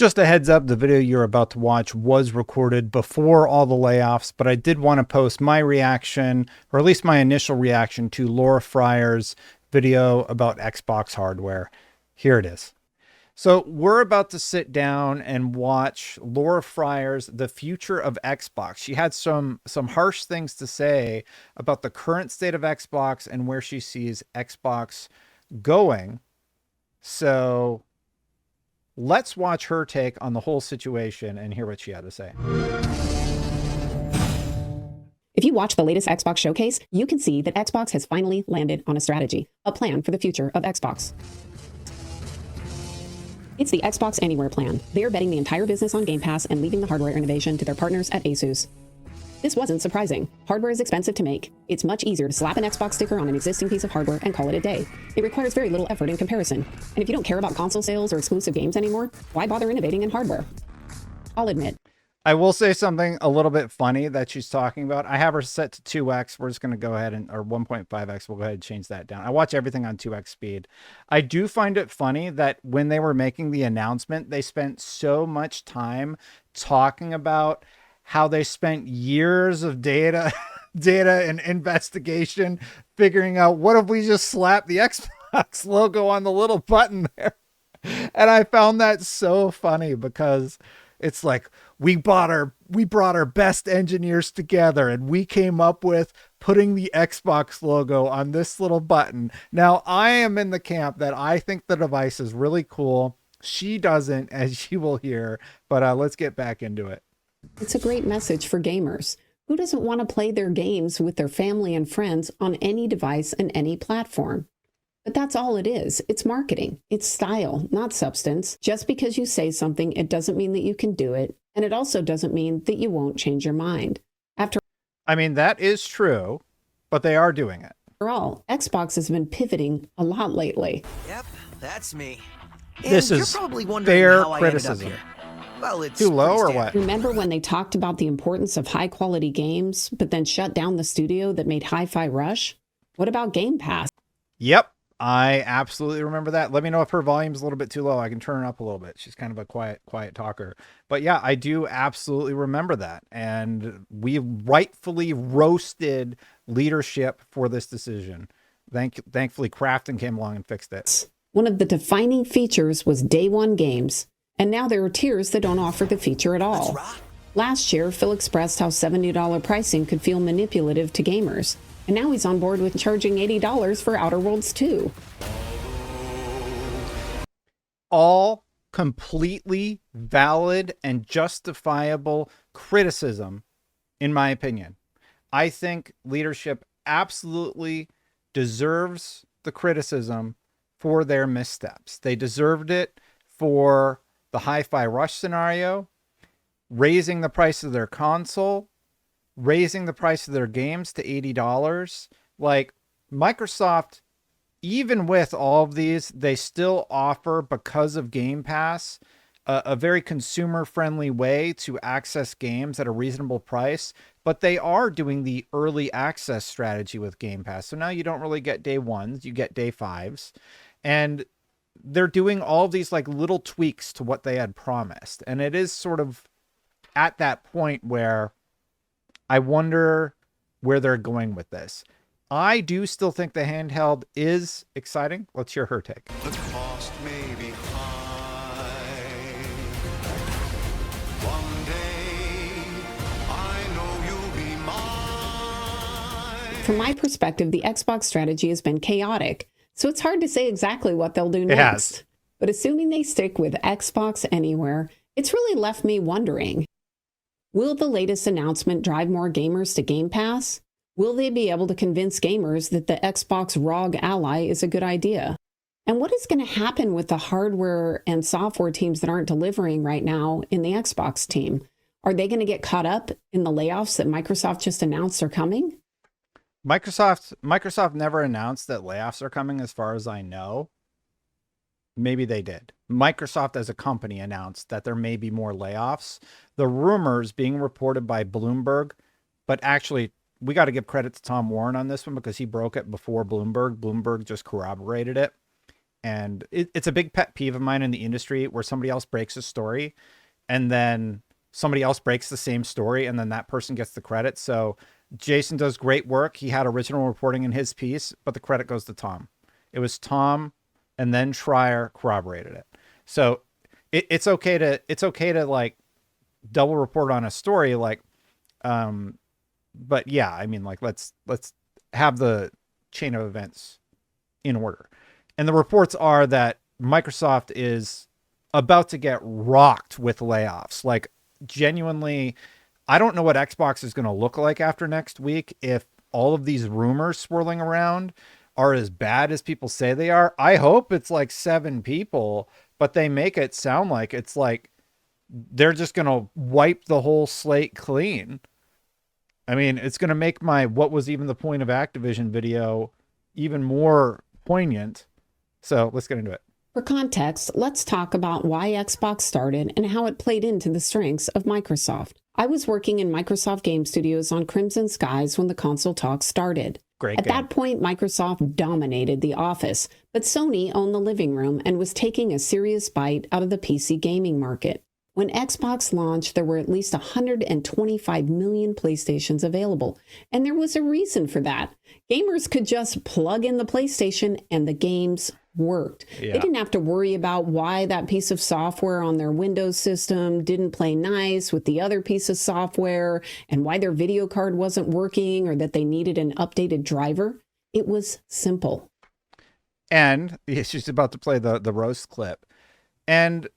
Just a heads up, the video you're about to watch was recorded before all the layoffs, but I did want to post my reaction, or at least my initial reaction to Laura Fryer's video about Xbox hardware. Here it is. So we're about to sit down and watch Laura Fryer's The Future of Xbox. She had some harsh things to say about the current state of Xbox and where she sees Xbox going. So let's watch her take on the whole situation and hear what she had to say. If you watch the latest Xbox showcase, you can see that Xbox has finally landed on a strategy, a plan for the future of Xbox. It's the Xbox Anywhere plan. They're betting the entire business on Game Pass and leaving the hardware innovation to their partners at Asus. This wasn't surprising. Hardware is expensive to make. It's much easier to slap an Xbox sticker on an existing piece of hardware and call it a day. It requires very little effort in comparison. And if you don't care about console sales or exclusive games anymore, why bother innovating in hardware? I'll admit. I will say something a little bit funny that she's talking about. I have her set to 2x. We're just going to go ahead and, or 1.5x. We'll go ahead and change that down. I watch everything on 2x speed. I do find it funny that when they were making the announcement, they spent so much time talking about how they spent years of data and investigation figuring out, what if we just slap the Xbox logo on the little button there? And I found that so funny because it's like, we brought our best engineers together and we came up with putting the Xbox logo on this little button. Now, I am in the camp that I think the device is really cool. She doesn't, as you will hear, but let's get back into it. It's a great message for gamers. Who doesn't want to play their games with their family and friends on any device and any platform? But that's all it is. It's marketing. It's style, not substance. Just because you say something, it doesn't mean that you can do it. And it also doesn't mean that you won't change your mind. I mean, that is true, but they are doing it. After all, Xbox has been pivoting a lot lately. Yep, that's me. This is fair criticism. Well, it's too low or what? Remember when they talked about the importance of high quality games, but then shut down the studio that made Hi-Fi Rush? What about Game Pass? Yep. I absolutely remember that. Let me know if her volume's a little bit too low. I can turn it up a little bit. She's kind of a quiet talker. But yeah, I do absolutely remember that. And we rightfully roasted leadership for this decision. Thankfully, Crafton came along and fixed it. One of the defining features was day one games. And now there are tiers that don't offer the feature at all. Last year, Phil expressed how $70 pricing could feel manipulative to gamers. And now he's on board with charging $80 for Outer Worlds 2. All completely valid and justifiable criticism, in my opinion. I think leadership absolutely deserves the criticism for their missteps. They deserved it for the Hi-Fi Rush scenario, raising the price of their console, raising the price of their games to $80. Like, Microsoft, even with all of these, they still offer, because of Game Pass, a very consumer-friendly way to access games at a reasonable price. But they are doing the early access strategy with Game Pass. So now you don't really get day ones, you get day fives. And they're doing all of these like little tweaks to what they had promised. And it is sort of at that point where I wonder where they're going with this. I do still think the handheld is exciting. Let's hear her take. The cost may be high. One day, I know you'll be mine. From my perspective, the Xbox strategy has been chaotic. So it's hard to say exactly what they'll do next. It has. But assuming they stick with Xbox Anywhere, it's really left me wondering. Will the latest announcement drive more gamers to Game Pass? Will they be able to convince gamers that the Xbox ROG Ally is a good idea? And what is going to happen with the hardware and software teams that aren't delivering right now in the Xbox team? Are they going to get caught up in the layoffs that Microsoft just announced are coming? Microsoft never announced that layoffs are coming, as far as I know. Maybe they did. Microsoft as a company announced that there may be more layoffs. The rumors being reported by Bloomberg, but actually we got to give credit to Tom Warren on this one because he broke it before Bloomberg. Bloomberg just corroborated it. And it's a big pet peeve of mine in the industry where somebody else breaks a story and then somebody else breaks the same story and then that person gets the credit. So Jason does great work. He had original reporting in his piece, but the credit goes to Tom. It was Tom and then Schreier corroborated it. So it's okay to like double report on a story. Like, but yeah, I mean, like, let's have the chain of events in order. And the reports are that Microsoft is about to get rocked with layoffs. Like, genuinely, I don't know what Xbox is going to look like after next week if all of these rumors swirling around are as bad as people say they are. I hope it's like 7 people, but they make it sound like it's like they're just going to wipe the whole slate clean. I mean, it's going to make my what was even the point of Activision video even more poignant. So let's get into it. For context, let's talk about why Xbox started and how it played into the strengths of Microsoft. I was working in Microsoft Game Studios on Crimson Skies when the console talk started. At that point, Microsoft dominated the office, but Sony owned the living room and was taking a serious bite out of the PC gaming market. When Xbox launched, there were at least 125 million PlayStations available, and there was a reason for that. Gamers could just plug in the PlayStation and the games worked. Yeah. They didn't have to worry about why that piece of software on their Windows system didn't play nice with the other piece of software and why their video card wasn't working or that they needed an updated driver. It was simple. And she's about to play the roast clip. And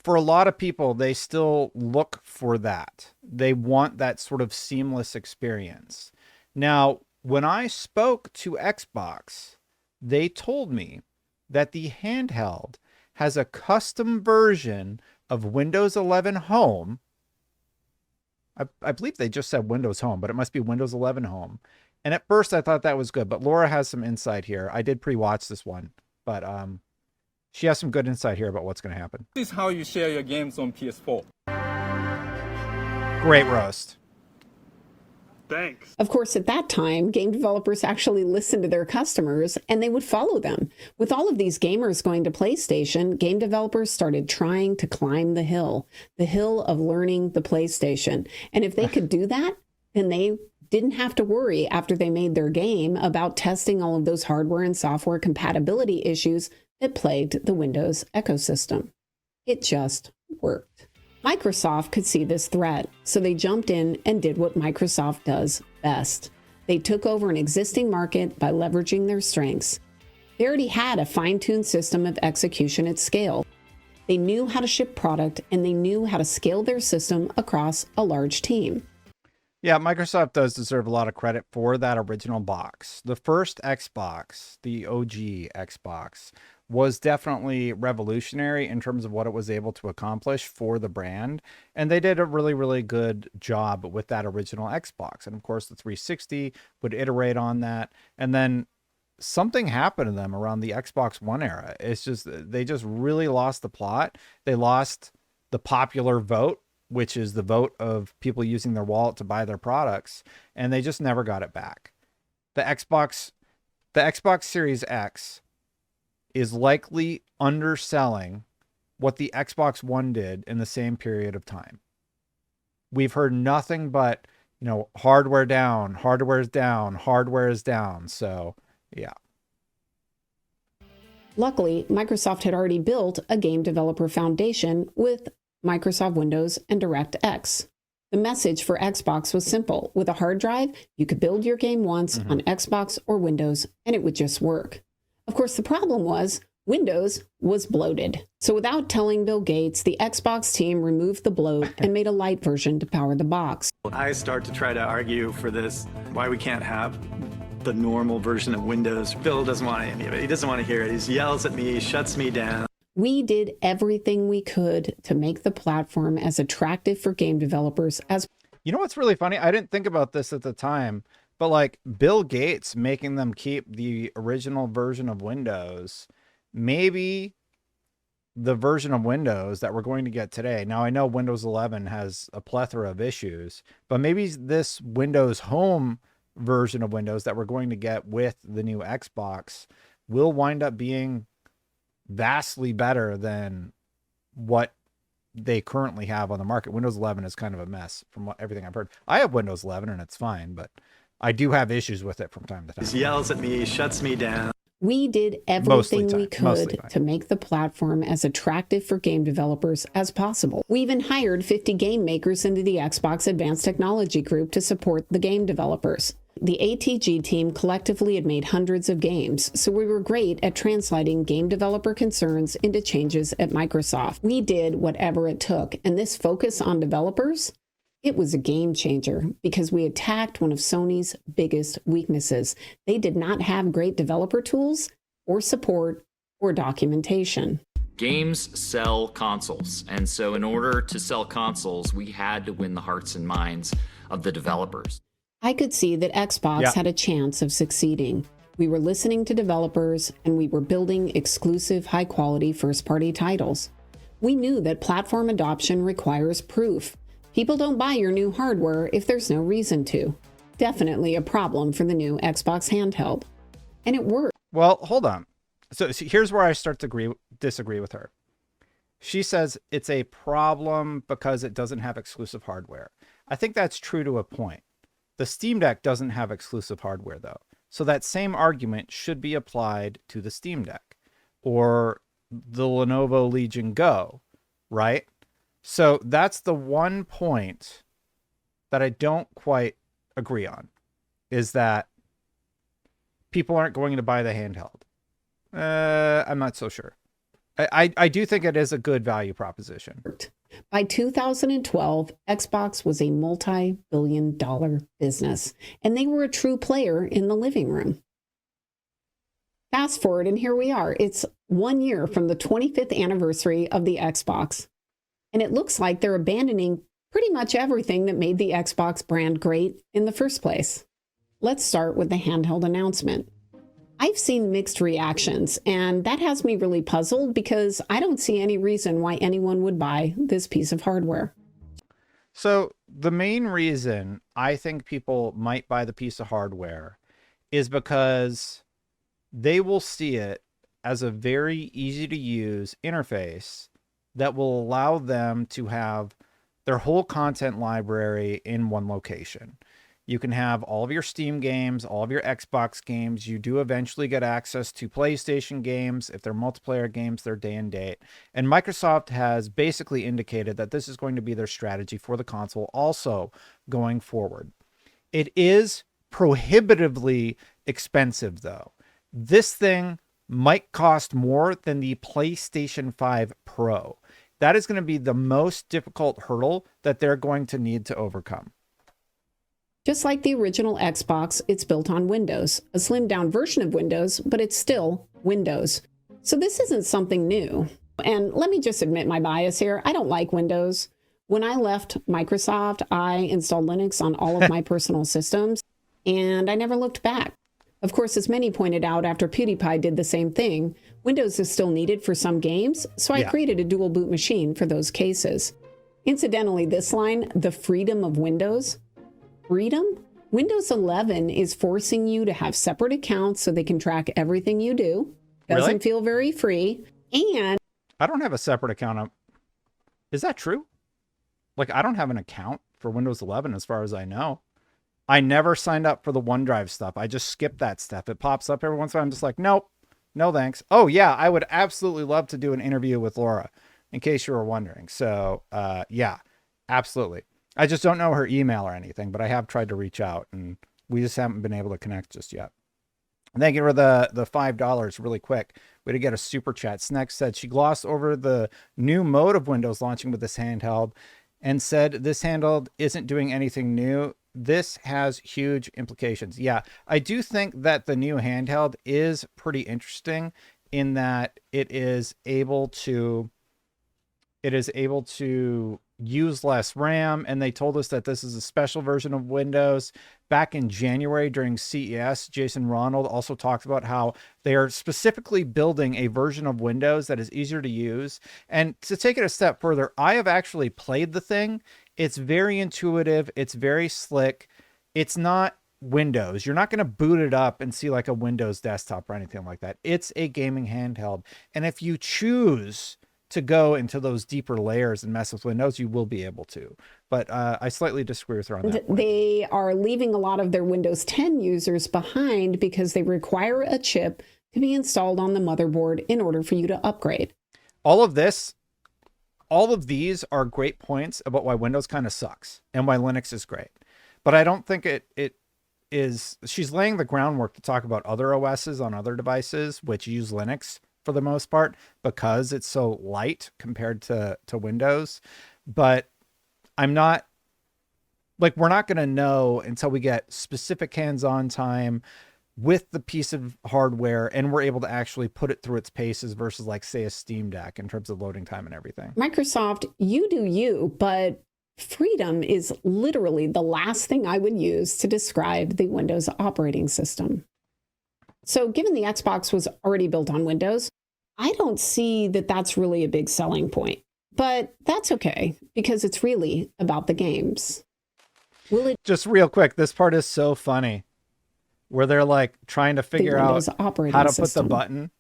for a lot of people, they still look for that. They want that sort of seamless experience. Now, when I spoke to Xbox, they told me that the handheld has a custom version of Windows 11 Home. I believe they just said Windows Home, but it must be Windows 11 Home. And at first I thought that was good, but Laura has some insight here. I did pre-watch this one, but she has some good insight here about what's going to happen. This is how you share your games on PS4. Great roast. Thanks. Of course, at that time, game developers actually listened to their customers and they would follow them. With all of these gamers going to PlayStation, game developers started trying to climb the hill of learning the PlayStation. And if they could do that, then they didn't have to worry after they made their game about testing all of those hardware and software compatibility issues that plagued the Windows ecosystem. It just worked. Microsoft could see this threat, so they jumped in and did what Microsoft does best. They took over an existing market by leveraging their strengths. They already had a fine-tuned system of execution at scale. They knew how to ship product, and they knew how to scale their system across a large team. Yeah, Microsoft does deserve a lot of credit for that original box. The first Xbox, the OG Xbox, was definitely revolutionary in terms of what it was able to accomplish for the brand. And they did a really, really good job with that original Xbox. And of course, the 360 would iterate on that. And then something happened to them around the Xbox One era. It's just, they just really lost the plot. They lost the popular vote, which is the vote of people using their wallet to buy their products. And they just never got it back. The Xbox Series X is likely underselling what the Xbox One did in the same period of time. We've heard nothing but, hardware down, hardware is down, hardware is down. So, yeah. Luckily, Microsoft had already built a game developer foundation with Microsoft Windows and DirectX. The message for Xbox was simple. With a hard drive, you could build your game once on Xbox or Windows, and it would just work. Of course, the problem was Windows was bloated. So without telling Bill Gates, the Xbox team removed the bloat and made a light version to power the box. I start to try to argue for this, why we can't have the normal version of Windows. Bill doesn't want any of it. He doesn't want to hear it. He yells at me, shuts me down. We did everything we could to make the platform as attractive for game developers as. You know what's really funny? I didn't think about this at the time, but like Bill Gates making them keep the original version of Windows, maybe the version of Windows that we're going to get today. Now, I know Windows 11 has a plethora of issues, but maybe this Windows Home version of Windows that we're going to get with the new Xbox will wind up being vastly better than what they currently have on the market. Windows 11 is kind of a mess from everything I've heard. I have Windows 11 and it's fine, but I do have issues with it from time to time. He yells at me, shuts me down. We did everything we could to make the platform as attractive for game developers as possible. We even hired 50 game makers into the Xbox Advanced Technology Group to support the game developers. The ATG team collectively had made hundreds of games, so we were great at translating game developer concerns into changes at Microsoft. We did whatever it took, and this focus on developers, it was a game changer because we attacked one of Sony's biggest weaknesses. They did not have great developer tools or support or documentation. Games sell consoles, and so in order to sell consoles, we had to win the hearts and minds of the developers. I could see that Xbox had a chance of succeeding. We were listening to developers, and we were building exclusive, high-quality first-party titles. We knew that platform adoption requires proof. People don't buy your new hardware if there's no reason to. Definitely a problem for the new Xbox handheld. And it worked. Well, hold on. So here's where I start to disagree with her. She says it's a problem because it doesn't have exclusive hardware. I think that's true to a point. The Steam Deck doesn't have exclusive hardware, though. So that same argument should be applied to the Steam Deck or the Lenovo Legion Go, right? So that's the one point that I don't quite agree on, is that people aren't going to buy the handheld. I'm not so sure. I do think it is a good value proposition. By 2012, Xbox was a multi-billion-dollar business, and they were a true player in the living room. Fast forward, and here we are. It's 1 year from the 25th anniversary of the Xbox, and it looks like they're abandoning pretty much everything that made the Xbox brand great in the first place. Let's start with the handheld announcement. I've seen mixed reactions, and that has me really puzzled because I don't see any reason why anyone would buy this piece of hardware. So the main reason I think people might buy the piece of hardware is because they will see it as a very easy to use interface that will allow them to have their whole content library in one location. You can have all of your Steam games, all of your Xbox games. You do eventually get access to PlayStation games. If they're multiplayer games, they're day and date. And Microsoft has basically indicated that this is going to be their strategy for the console also going forward. It is prohibitively expensive, though. This thing might cost more than the PlayStation 5 Pro. That is going to be the most difficult hurdle that they're going to need to overcome. Just like the original Xbox, it's built on Windows, a slimmed down version of Windows, but it's still Windows. So this isn't something new. And let me just admit my bias here. I don't like Windows. When I left Microsoft, I installed Linux on all of my personal systems, and I never looked back. Of course, as many pointed out after PewDiePie did the same thing, Windows is still needed for some games, so I created a dual boot machine for those cases. Incidentally, this line, the freedom of Windows, freedom? Windows 11 is forcing you to have separate accounts so they can track everything you do. Doesn't feel very free. And I don't have a separate account. Is that true? Like, I don't have an account for Windows 11 as far as I know. I never signed up for the OneDrive stuff. I just skipped that stuff. It pops up every once in a while. I'm just like, nope, no thanks. Oh, yeah, I would absolutely love to do an interview with Laura, in case you were wondering. So, yeah, absolutely. I just don't know her email or anything, but I have tried to reach out, and we just haven't been able to connect just yet. Thank you for the $5 really quick. Way to get a super chat. Snex said she glossed over the new mode of Windows launching with this handheld and said this handheld isn't doing anything new. This has huge implications. Yeah, I do think that the new handheld is pretty interesting in that it is able to use less RAM, and they told us that this is a special version of Windows. Back in January during CES, Jason Ronald also talked about how they are specifically building a version of Windows that is easier to use. And to take it a step further, I have actually played the thing. It's very intuitive. It's very slick. It's not Windows. You're not going to boot it up and see like a Windows desktop or anything like that. It's a gaming handheld. And if you choose to go into those deeper layers and mess with Windows, you will be able to. But I slightly disagree with her on that point. They are leaving a lot of their Windows 10 users behind because they require a chip to be installed on the motherboard in order for you to upgrade. All of these are great points about why Windows kind of sucks and why Linux is great. But I don't think it is. She's laying the groundwork to talk about other OSs on other devices, which use Linux for the most part, because it's so light compared to Windows. But I'm not, like, we're not going to know until we get specific hands-on time with the piece of hardware and we're able to actually put it through its paces versus, like, say, a Steam Deck in terms of loading time and everything. Microsoft, you do you, but freedom is literally the last thing I would use to describe the Windows operating system. So given the Xbox was already built on Windows, I don't see that that's really a big selling point. But that's okay, because it's really about the games. Will it Just real quick, this part is so funny, where they're like trying to figure out how to put the button.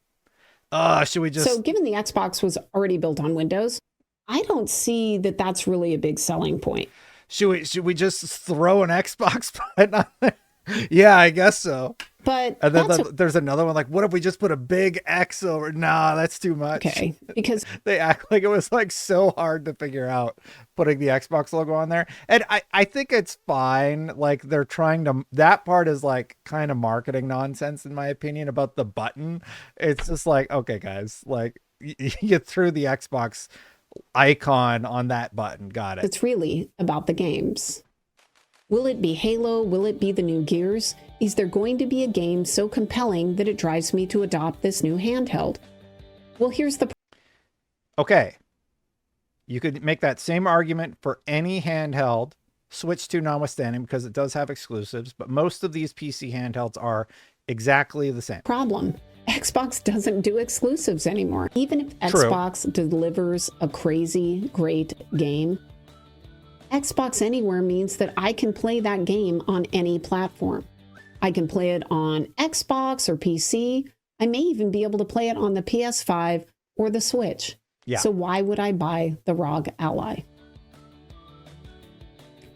Should we just... So given the Xbox was already built on Windows, I don't see that that's really a big selling point. Should we just throw an Xbox button on there? Yeah, I guess so. But and then there's another one like, what if we just put a big X over? Nah, that's too much. Okay, because they act like it was like so hard to figure out putting the Xbox logo on there. And I think it's fine. Like, they're trying to, that part is like kind of marketing nonsense in my opinion about the button. It's just like, okay, guys, like you threw the Xbox icon on that button. Got it. It's really about the games. Will it be Halo? Will it be the new Gears? Is there going to be a game so compelling that it drives me to adopt this new handheld? Well, here's the... Okay. You could make that same argument for any handheld, Switch 2 notwithstanding, because it does have exclusives, but most of these PC handhelds are exactly the same. Problem. Xbox doesn't do exclusives anymore. Even if Xbox delivers a crazy, great game, Xbox Anywhere means that I can play that game on any platform. I can play it on Xbox or PC. I may even be able to play it on the PS5 or the Switch. Yeah. So why would I buy the ROG Ally?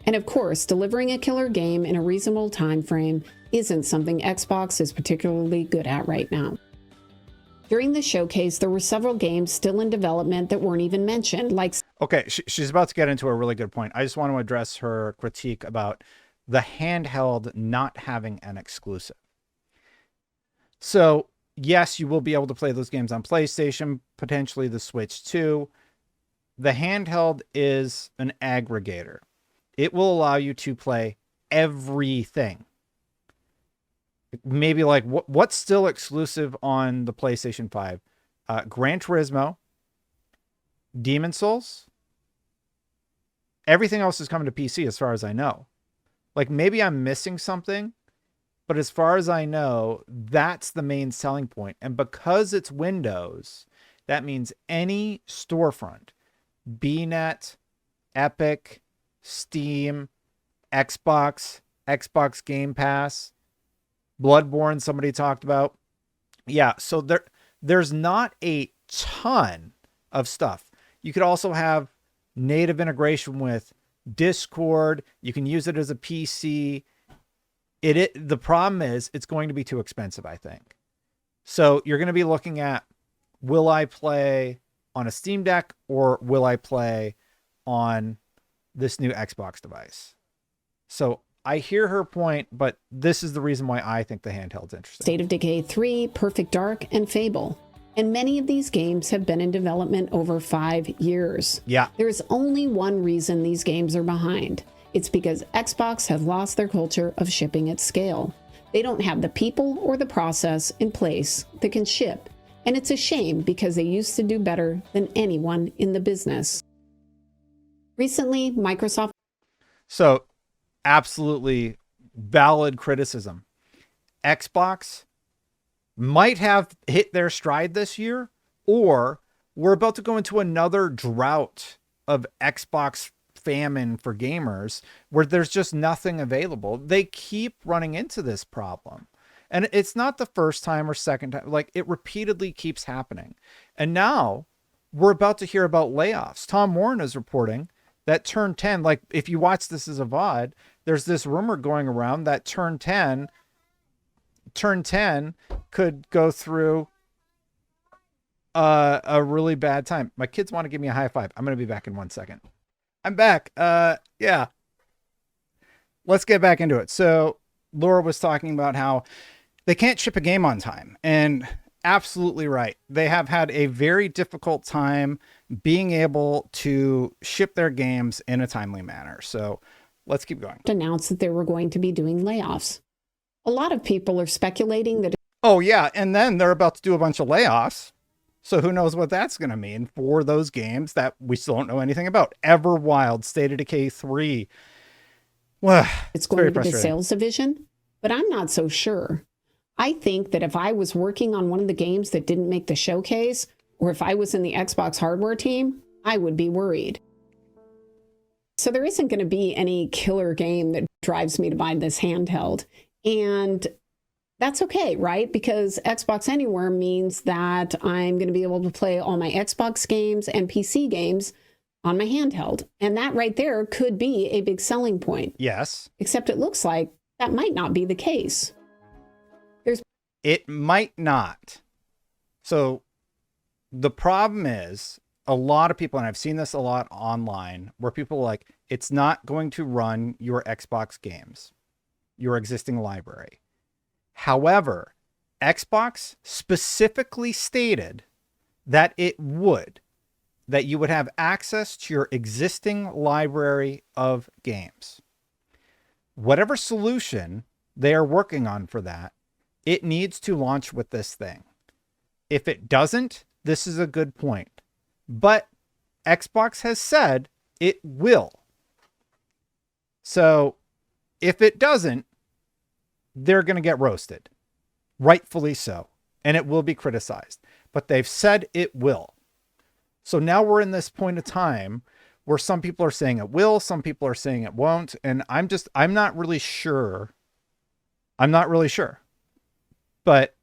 And of course, delivering a killer game in a reasonable time frame isn't something Xbox is particularly good at right now. During the showcase, there were several games still in development that weren't even mentioned, like... Okay, she's about to get into a really good point. I just want to address her critique about the handheld not having an exclusive. So, yes, you will be able to play those games on PlayStation, potentially the Switch too. The handheld is an aggregator. It will allow you to play everything. Maybe like what's still exclusive on the PlayStation 5? Gran Turismo, Demon Souls. Everything else is coming to PC as far as I know. Like, maybe I'm missing something, but as far as I know, that's the main selling point. And because it's Windows, that means any storefront, BNet, Epic, Steam, Xbox, Xbox Game Pass, Bloodborne, somebody talked about. Yeah, so there's not a ton of stuff. You could also have native integration with Discord. You can use it as a PC. The problem is it's going to be too expensive, I think. So you're going to be looking at, will I play on a Steam Deck or will I play on this new Xbox device? So I hear her point, but this is the reason why I think the handheld's interesting. State of Decay 3, Perfect Dark, and Fable. And many of these games have been in development over 5 years. Yeah. There's only one reason these games are behind. It's because Xbox have lost their culture of shipping at scale. They don't have the people or the process in place that can ship. And it's a shame because they used to do better than anyone in the business. Recently, Microsoft... So, absolutely valid criticism. Xbox might have hit their stride this year, or we're about to go into another drought of Xbox famine for gamers where there's just nothing available. They keep running into this problem. And it's not the first time or second time. Like, it repeatedly keeps happening. And now we're about to hear about layoffs. Tom Warren is reporting that Turn 10, like if you watch this as a VOD, there's this rumor going around that Turn 10 could go through a really bad time. My kids want to give me a high five. I'm going to be back in 1 second. I'm back. Yeah. Let's get back into it. So Laura was talking about how they can't ship a game on time, and absolutely right. They have had a very difficult time being able to ship their games in a timely manner. So let's keep going. Announced that they were going to be doing layoffs. A lot of people are speculating that. Oh yeah. And then they're about to do a bunch of layoffs. So who knows what that's going to mean for those games that we still don't know anything about. Everwild, State of Decay 3. Well, it's going to be the sales division, but I'm not so sure. I think that if I was working on one of the games that didn't make the showcase, or if I was in the Xbox hardware team, I would be worried. So there isn't going to be any killer game that drives me to buy this handheld. And that's okay, right? Because Xbox Anywhere means that I'm going to be able to play all my Xbox games and PC games on my handheld. And that right there could be a big selling point. Yes. Except it looks like that might not be the case. It might not. So the problem is a lot of people, and I've seen this a lot online, where people are like, it's not going to run your Xbox games, your existing library. However, Xbox specifically stated that it would, that you would have access to your existing library of games. Whatever solution they are working on for that, it needs to launch with this thing. If it doesn't, this is a good point. But Xbox has said it will. So if it doesn't, they're going to get roasted. Rightfully so. And it will be criticized. But they've said it will. So now we're in this point of time where some people are saying it will, some people are saying it won't. And I'm not really sure. I'm not really sure. But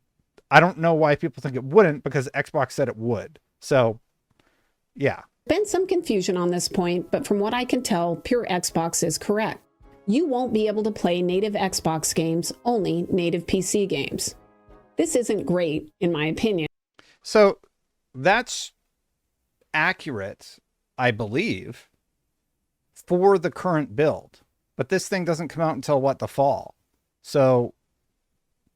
I don't know why people think it wouldn't, because Xbox said it would. So, yeah. Been some confusion on this point, but from what I can tell, pure Xbox is correct. You won't be able to play native Xbox games, only native PC games. This isn't great, in my opinion. So that's accurate, I believe, for the current build. But this thing doesn't come out until the fall. So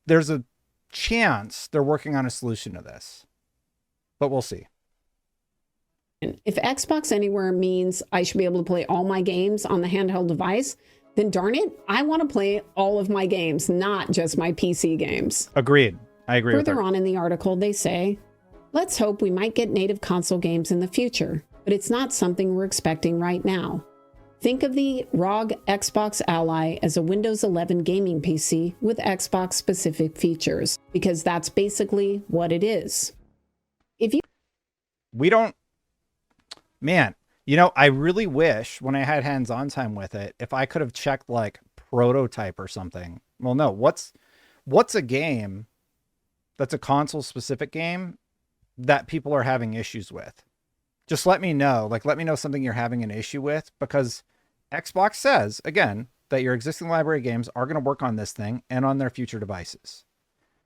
there's a chance they're working on a solution to this, but we'll see. If Xbox Anywhere means I should be able to play all my games on the handheld device, then darn it, I want to play all of my games, not just my PC games. Agreed. I agree with her. Further on in the article, they say, let's hope we might get native console games in the future, but it's not something we're expecting right now. Think of the ROG Xbox Ally as a Windows 11 gaming PC with Xbox-specific features, because that's basically what it is. Man, I really wish when I had hands-on time with it, if I could have checked like Prototype or something. Well, no, what's a game that's a console-specific game that people are having issues with? Just let me know. Let me know something you're having an issue with, because Xbox says, again, that your existing library games are going to work on this thing and on their future devices.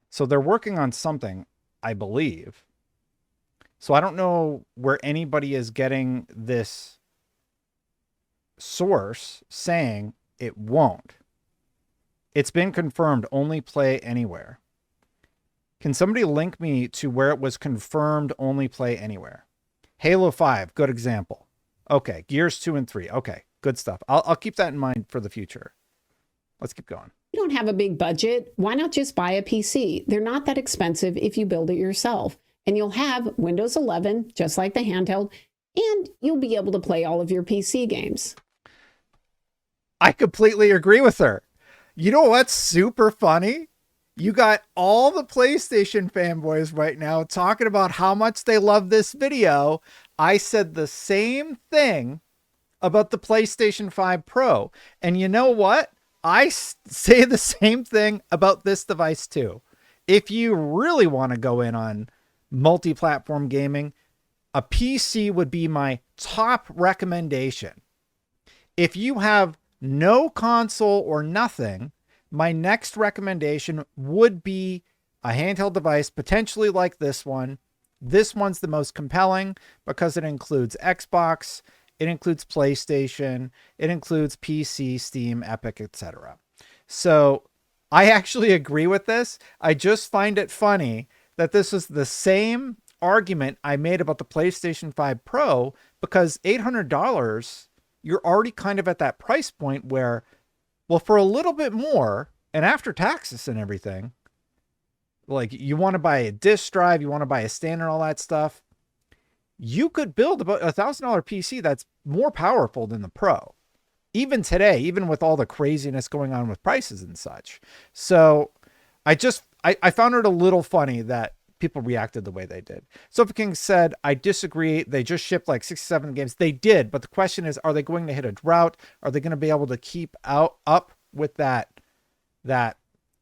So they're working on something, I believe. So I don't know where anybody is getting this source saying it won't. It's been confirmed, only play anywhere. Can somebody link me to where it was confirmed, only play anywhere? Halo 5, good example. Okay, Gears 2 and 3. Okay, good stuff. I'll keep that in mind for the future. Let's keep going. You don't have a big budget. Why not just buy a PC? They're not that expensive if you build it yourself. And you'll have Windows 11, just like the handheld, and you'll be able to play all of your PC games. I completely agree with her. You know what's super funny? You got all the PlayStation fanboys right now talking about how much they love this video. I said the same thing about the PlayStation 5 Pro. And you know what? I say the same thing about this device too. If you really want to go in on multi-platform gaming, a PC would be my top recommendation. If you have no console or nothing, my next recommendation would be a handheld device, potentially like this one. This one's the most compelling because it includes Xbox, it includes PlayStation, it includes PC, Steam, Epic, etc. So I actually agree with this. I just find it funny that this is the same argument I made about the PlayStation 5 Pro, because $800, you're already kind of at that price point where, well, for a little bit more, and after taxes and everything, like you want to buy a disk drive, you want to buy a stand and all that stuff, you could build about $1,000 PC that's more powerful than the Pro. Even today, even with all the craziness going on with prices and such. So I found it a little funny that people reacted the way they did. Sofa King said, I disagree. They just shipped like 67 games. They did. But the question is, are they going to hit a drought? Are they going to be able to keep up with that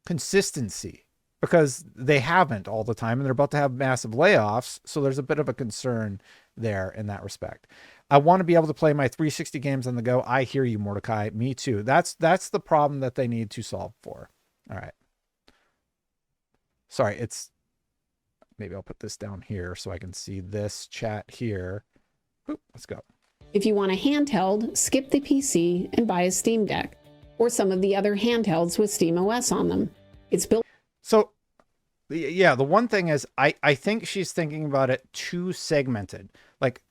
consistency? Because they haven't all the time, and they're about to have massive layoffs. So there's a bit of a concern there in that respect. I want to be able to play my 360 games on the go. I hear you, Mordecai. Me too. That's the problem that they need to solve for. All right. Sorry, maybe I'll put this down here so I can see this chat here. Oop, let's go. If you want a handheld, skip the PC and buy a Steam Deck or some of the other handhelds with Steam OS on them. It's built. So, yeah, the one thing is I think she's thinking about it too segmented. Like,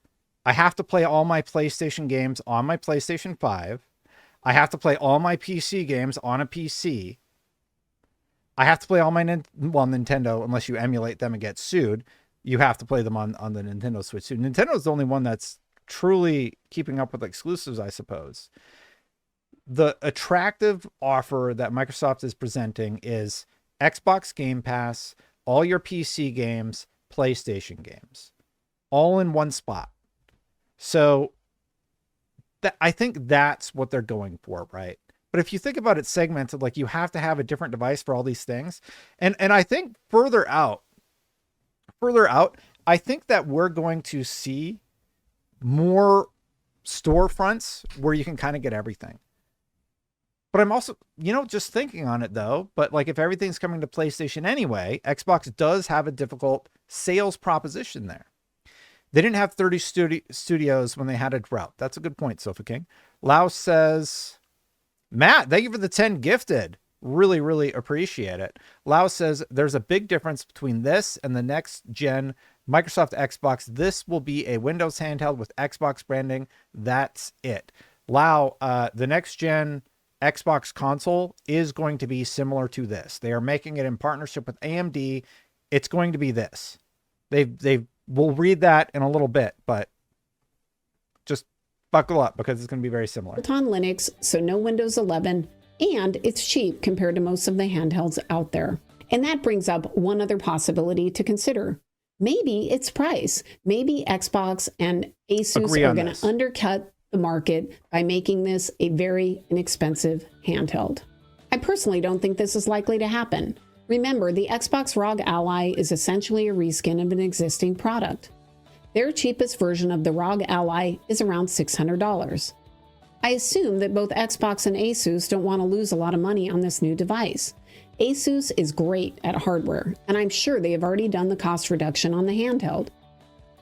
I have to play all my PlayStation games on my PlayStation 5. I have to play all my PC games on a PC. I have to play all my Nintendo, unless you emulate them and get sued. You have to play them on the Nintendo Switch too. Nintendo's the only one that's truly keeping up with exclusives, I suppose. The attractive offer that Microsoft is presenting is Xbox Game Pass, all your PC games, PlayStation games, all in one spot. So I think that's what they're going for, right? But if you think about it segmented, like you have to have a different device for all these things. And I think further out, I think that we're going to see more storefronts where you can kind of get everything. But I'm also, just thinking on it though, but like if everything's coming to PlayStation anyway, Xbox does have a difficult sales proposition there. They didn't have 30 studios when they had a drought. That's a good point, Sofa King. Lao says, Matt, thank you for the 10 gifted. Really, really appreciate it. Lao says, there's a big difference between this and the next gen Microsoft Xbox. This will be a Windows handheld with Xbox branding. That's it. Lao, the next gen Xbox console is going to be similar to this. They are making it in partnership with AMD. It's going to be this. We'll read that in a little bit, but just buckle up because it's going to be very similar. Built on Linux, so no Windows 11, and it's cheap compared to most of the handhelds out there. And that brings up one other possibility to consider. Maybe it's price. Maybe Xbox and Asus are going to undercut the market by making this a very inexpensive handheld. I personally don't think this is likely to happen. Remember, the Xbox ROG Ally is essentially a reskin of an existing product. Their cheapest version of the ROG Ally is around $600. I assume that both Xbox and Asus don't want to lose a lot of money on this new device. Asus is great at hardware, and I'm sure they have already done the cost reduction on the handheld.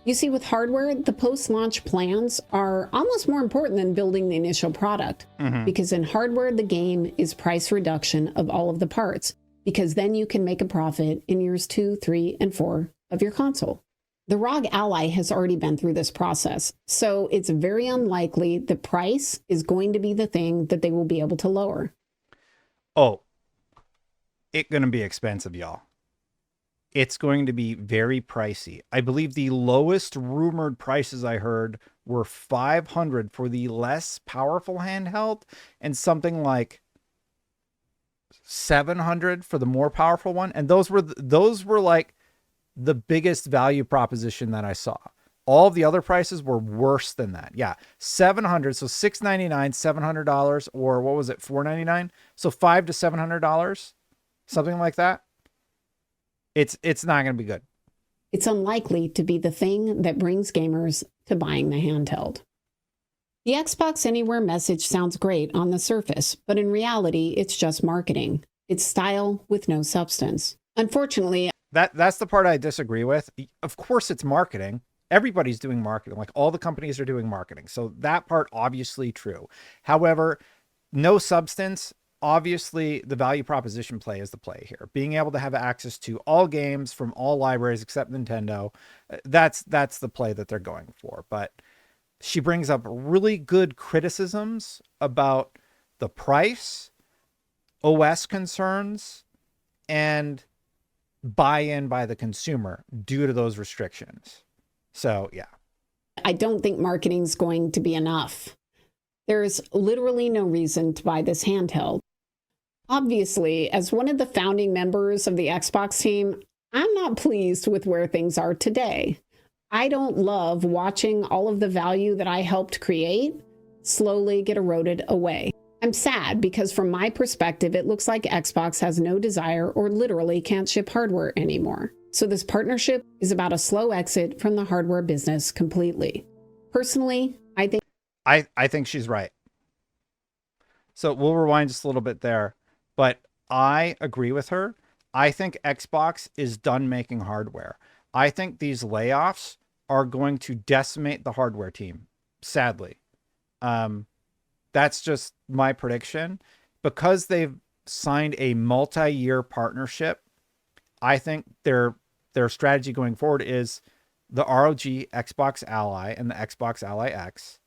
You see, with hardware, the post-launch plans are almost more important than building the initial product, because in hardware, the game is price reduction of all of the parts, because then you can make a profit in years 2, 3, and 4 of your console. The ROG Ally has already been through this process, so it's very unlikely the price is going to be the thing that they will be able to lower. Oh, it's going to be expensive, y'all. It's going to be very pricey. I believe the lowest rumored prices I heard were $500 for the less powerful handheld and something like $700 for the more powerful one. And those were like the biggest value proposition that I saw. All the other prices were worse than that. Yeah, 700. So $699, $700, or what was it, $499? So $500 to $700, something like that. It's not going to be good. It's unlikely to be the thing that brings gamers to buying the handheld. The Xbox Anywhere message sounds great on the surface, but in reality, it's just marketing. It's style with no substance. Unfortunately, That's the part I disagree with. Of course, it's marketing. Everybody's doing marketing. Like all the companies are doing marketing. So that part, obviously true. However, no substance. Obviously, the value proposition play is the play here. Being able to have access to all games from all libraries except Nintendo, that's the play that they're going for. But she brings up really good criticisms about the price, OS concerns, and buy-in by the consumer due to those restrictions. So, yeah. I don't think marketing's going to be enough. There's literally no reason to buy this handheld. Obviously, as one of the founding members of the Xbox team, I'm not pleased with where things are today. I don't love watching all of the value that I helped create slowly get eroded away. I'm sad because from my perspective, it looks like Xbox has no desire or literally can't ship hardware anymore. So this partnership is about a slow exit from the hardware business completely. Personally, I think she's right. So we'll rewind just a little bit there, but I agree with her. I think Xbox is done making hardware. I think these layoffs are going to decimate the hardware team, sadly. That's just my prediction. Because they've signed a multi-year partnership, I think their strategy going forward is the ROG Xbox Ally and the Xbox Ally X.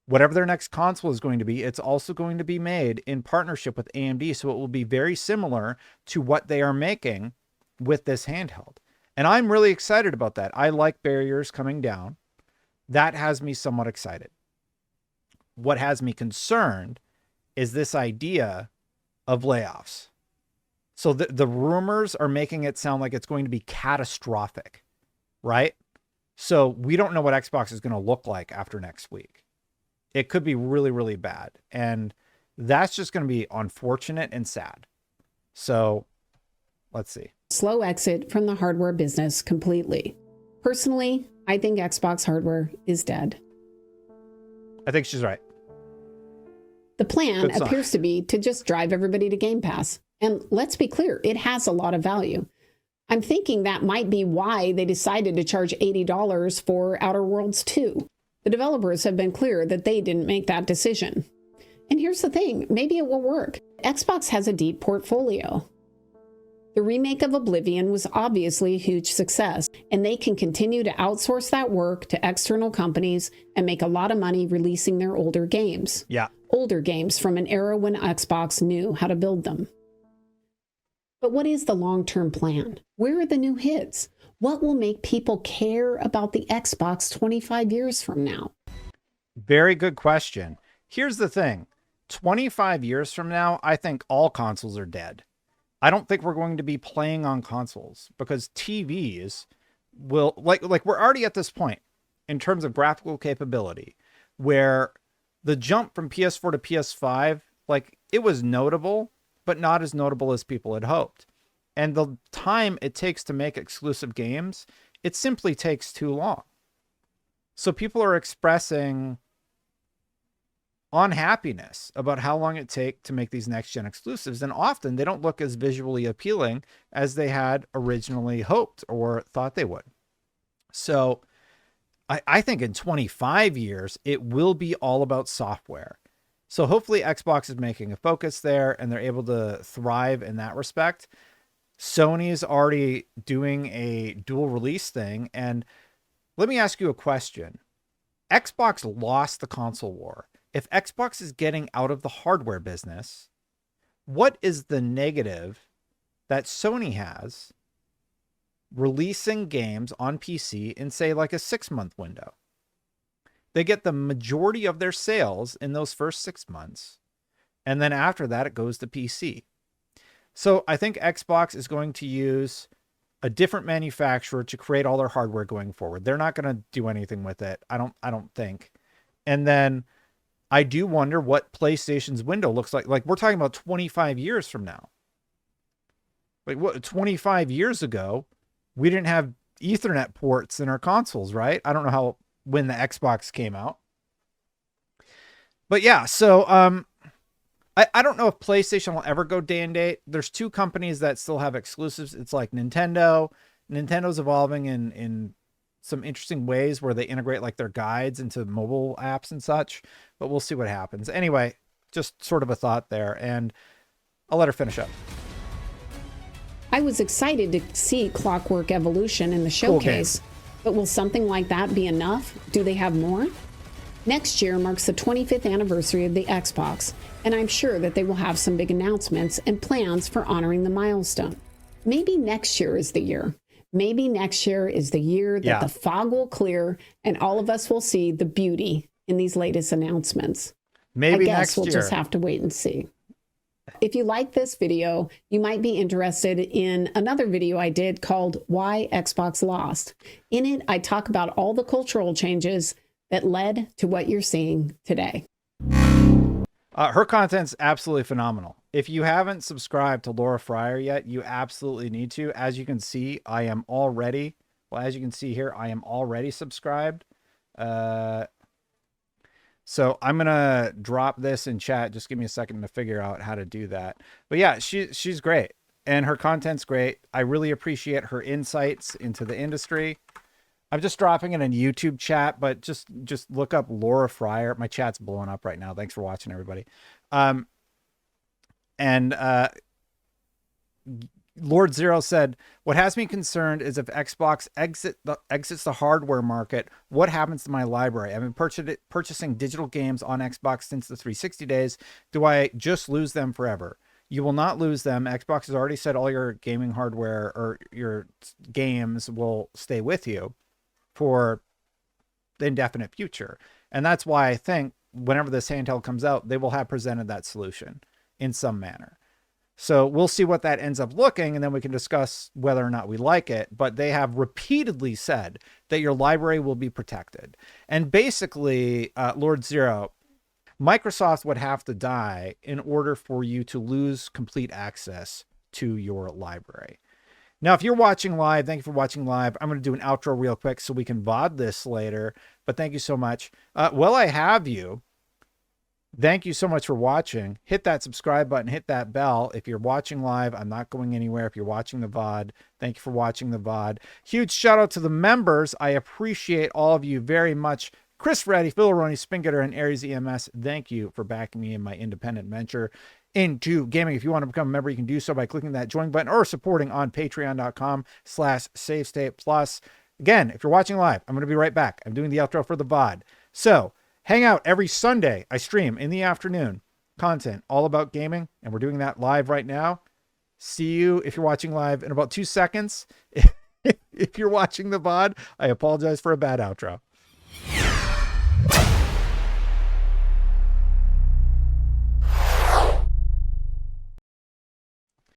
Whatever their next console is going to be, it's also going to be made in partnership with AMD. So it will be very similar to what they are making with this handheld. And I'm really excited about that. I like barriers coming down. That has me somewhat excited. What has me concerned is this idea of layoffs. So the rumors are making it sound like it's going to be catastrophic, right? So we don't know what Xbox is going to look like after next week. It could be really, really bad. And that's just going to be unfortunate and sad. So let's see. slow exit from the hardware business completely. Personally, I think Xbox hardware is dead. I think she's right. The plan Good sign. appears to be to just drive everybody to Game Pass. And let's be clear, it has a lot of value. I'm thinking that might be why they decided to charge $80 for Outer Worlds 2. The developers have been clear that they didn't make that decision. And here's the thing, maybe it will work. Xbox has a deep portfolio. The remake of Oblivion was obviously a huge success, and they can continue to outsource that work to external companies and make a lot of money releasing their older games. Yeah. Older games from an era when Xbox knew how to build them. But what is the long-term plan? Where are the new hits? What will make people care about the Xbox 25 years from now? Very good question. Here's the thing. 25 years from now, I think all consoles are dead. I don't think we're going to be playing on consoles because TVs will, like we're already at this point in terms of graphical capability where the jump from PS4 to PS5, like it was notable, but not as notable as people had hoped. And the time it takes to make exclusive games, it simply takes too long. So people are expressing unhappiness about how long it takes to make these next-gen exclusives. And often they don't look as visually appealing as they had originally hoped or thought they would. So I think in 25 years, it will be all about software. So hopefully Xbox is making a focus there and they're able to thrive in that respect. Sony's already doing a dual release thing. And let me ask you a question. Xbox lost the console war. If Xbox is getting out of the hardware business, what is the negative that Sony has releasing games on PC in, say, like a 6-month window? They get the majority of their sales in those first 6 months. And then after that, it goes to PC. So I think Xbox is going to use a different manufacturer to create all their hardware going forward. They're not going to do anything with it. I don't think. And then I do wonder what PlayStation's window looks like. Like, we're talking about 25 years from now. Like, what, 25 years ago, we didn't have Ethernet ports in our consoles, right? I don't know when the Xbox came out. But yeah, so I don't know if PlayStation will ever go day and date. There's two companies that still have exclusives. It's like Nintendo. Nintendo's evolving in some interesting ways where they integrate like their guides into mobile apps and such, but we'll see what happens. Anyway, just sort of a thought there, and I'll let her finish up. I was excited to see Clockwork Evolution in the showcase, but will something like that be enough? Do they have more? Next year marks the 25th anniversary of the Xbox, and I'm sure that they will have some big announcements and plans for honoring the milestone. Maybe next year is the year. Maybe next year is the year that the fog will clear and all of us will see the beauty in these latest announcements. Maybe I guess next we'll year. just have to wait and see. If you like this video, you might be interested in another video I did called Why Xbox Lost. In it, I talk about all the cultural changes that led to what you're seeing today. Her content's absolutely phenomenal. If you haven't subscribed to Laura Fryer yet, you absolutely need to. As you can see, I am already subscribed. So I'm going to drop this in chat. Just give me a second to figure out how to do that. But yeah, she's great. And her content's great. I really appreciate her insights into the industry. I'm just dropping it in YouTube chat, but just look up Laura Fryer. My chat's blowing up right now. Thanks for watching, everybody. Lord Zero said, what has me concerned is if Xbox exits the hardware market, what happens to my library? I've been purchasing digital games on Xbox since the 360 days. Do I just lose them forever? You will not lose them. Xbox has already said all your gaming hardware or your games will stay with you for the indefinite future. And that's why I think whenever this handheld comes out, they will have presented that solution in some manner. So we'll see what that ends up looking, and then we can discuss whether or not we like it. But they have repeatedly said that your library will be protected. And basically, Lord Zero, Microsoft would have to die in order for you to lose complete access to your library. Now, if you're watching live, thank you for watching live. I'm going to do an outro real quick so we can VOD this later. But thank you so much. While I have you, thank you so much for watching. Hit that subscribe button. Hit that bell. If you're watching live, I'm not going anywhere. If you're watching the VOD, thank you for watching the VOD. Huge shout out to the members. I appreciate all of you very much. Chris Reddy, Phil Roney, Spingetter, and Aries EMS, thank you for backing me in my independent venture into gaming. If you want to become a member, you can do so by clicking that join button or supporting on patreon.com/SaveStatePlus. Again, if you're watching live, I'm going to be right back. I'm doing the outro for the VOD. So hang out every Sunday. I stream in the afternoon content all about gaming, and we're doing that live right now. See you if you're watching live in about 2 seconds. If you're watching the VOD, I apologize for a bad outro.